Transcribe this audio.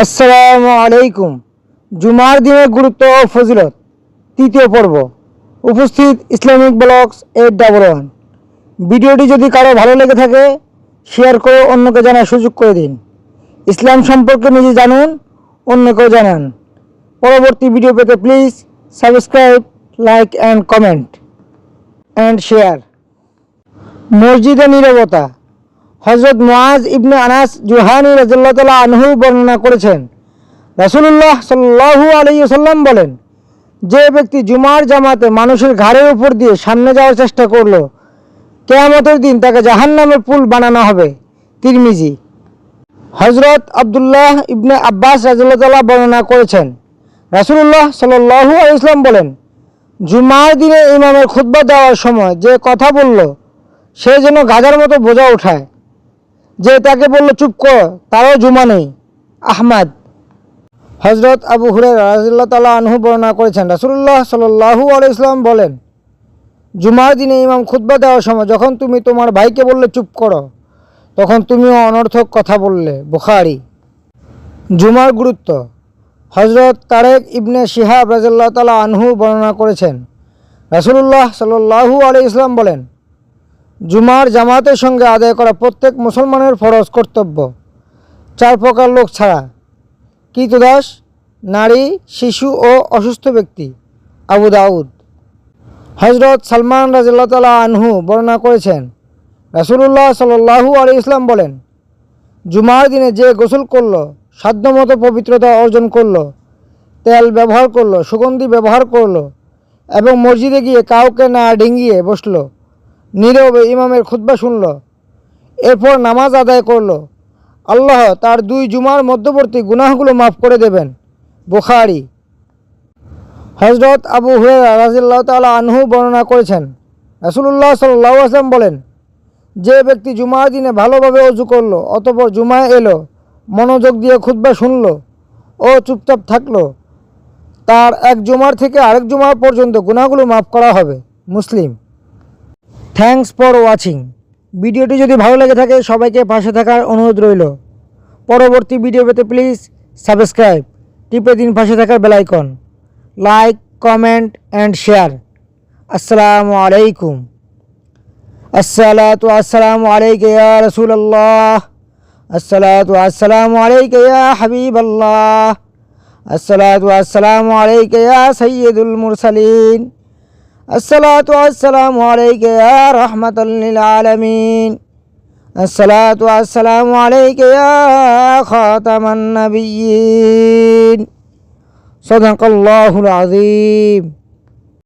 আসসালামু আলাইকুম। জুমার দিনের গুরুত্ব ও ফজিলত তৃতীয় পর্ব। উপস্থিত ইসলামিক ব্লগস 811। ভিডিওটি যদি কারো ভালো লেগে থাকে শেয়ার করে অন্যকে জানার সুযোগ করে দিন। ইসলাম সম্পর্কে নিজে জানুন, অন্যকেও জানান। পরবর্তী ভিডিও পেতে please subscribe, like and comment and share. মসজিদে নীরবতা। হযরত মুআজ ইবনে আনাস জুহানী রাদিয়াল্লাহু তাআলা আনহু বর্ণনা করেছেন, রাসূলুল্লাহ সাল্লাল্লাহু আলাইহি ওয়াসাল্লাম বলেন, যে ব্যক্তি জুমার জামাতে মানুষের ঘাড়ের উপর দিয়ে সামনে যাওয়ার চেষ্টা করলো, কিয়ামতের দিন তাকে জাহান্নামের পুল বানানো হবে। তিরমিজি। হযরত আব্দুল্লাহ ইবনে আব্বাস রাদিয়াল্লাহু তাআলা বর্ণনা করেছেন, রাসূলুল্লাহ সাল্লাল্লাহু আলাইহি ওয়াসাল্লাম বলেন, জুমার দিনে ইমামের খুতবা দেওয়ার সময় যে কথা বলল সে যেন গাধার মতো বোঝা উঠায়। যে তাকে বলল চুপ কর, তারও জুমা নেই। আহমদ। হযরত আবু হুরায়রা রাদিয়াল্লাহু তাআলা আনহু বর্ণনা করেছেন, রাসূলুল্লাহ সাল্লাল্লাহু আলাইহি ওয়াসাল্লাম বলেন, জুমার দিনে ইমাম খুতবা দেওয়ার সময় যখন তুমি তোমার ভাইকে বললে চুপ করো, তখন তুমিও অনর্থক কথা বললে। বুখারী। জুমার গুরুত্ব। হযরত তারেক ইবনে শিহাব রাদিয়াল্লাহু তাআলা আনহু বর্ণনা করেছেন, রাসূলুল্লাহ সাল্লাল্লাহু আলাইহি ওয়াসাল্লাম বলেন, জুমার জামাতের সঙ্গে আদায় করা প্রত্যেক মুসলমানের ফরজ কর্তব্য, 4 প্রকার লোক ছাড়া: কৃতদাস, নারী, শিশু ও অসুস্থ ব্যক্তি। আবু দাউদ। হযরত সালমান রাদিয়াল্লাহু তাআলা আনহু বর্ণনা করেছেন, রাসূলুল্লাহ সাল্লাল্লাহু আলাইহি ওয়াসাল্লাম বলেন, জুমার দিনে যে গোসল করলো, সাধ্যমতো পবিত্রতা অর্জন করলো, তেল ব্যবহার করলো, সুগন্ধি ব্যবহার করলো এবং মসজিদে গিয়ে কাউকে না ডিঙিয়ে বসলো, নীরবে ইমামের খুতবা শুনল, এরপর নামাজ আদায় করল, আল্লাহ তার 2 জুমার মধ্যবর্তী গুনাহগুলো মাফ করে দেবেন। বুখারী। হযরত আবু হুরায়রা রাদিয়াল্লাহু তাআলা আনহু বর্ণনা করেছেন, রাসূলুল্লাহ সাল্লাল্লাহু আলাইহি ওয়াসাল্লাম বলেন, যে ব্যক্তি জুমার দিনে ভালোভাবে ওযু করলো, অতঃপর জুমায় এলো, মনোযোগ দিয়ে খুতবা শুনল ও চুপচাপ থাকলো, তার এক জুমার থেকে আরেক জুমার পর্যন্ত গুনাহগুলো মাফ করা হবে। মুসলিম। Thanks for watching. ভিডিওটি যদি ভালো লেগে থাকে সবাইকে পাশে থাকার অনুরোধ রইল। পরবর্তী ভিডিও পেতে প্লিজ সাবস্ক্রাইব, টিপে দিন পাশে থাকার bell icon, like, comment and share. আসসালামু আলাইকুম। আসসালাতু আসসালামু আলাইকা ইয়া রাসূলুল্লাহ, আসসালাতু আসসালামু আলাইকা ইয়া হাবিবাল্লাহ, আসসালাতু আসসালামু আলাইকা ইয়া সাইয়্যিদুল মুরসালিন, আসসালাতু আসসালামু আলাইকা ইয়া রাহমাতাল লিল আলামিন, আসসালাতু আসসালামু আলাইকা ইয়া খাতামান নাবিয়্যিন। সাদাকাল্লাহুল আযীম।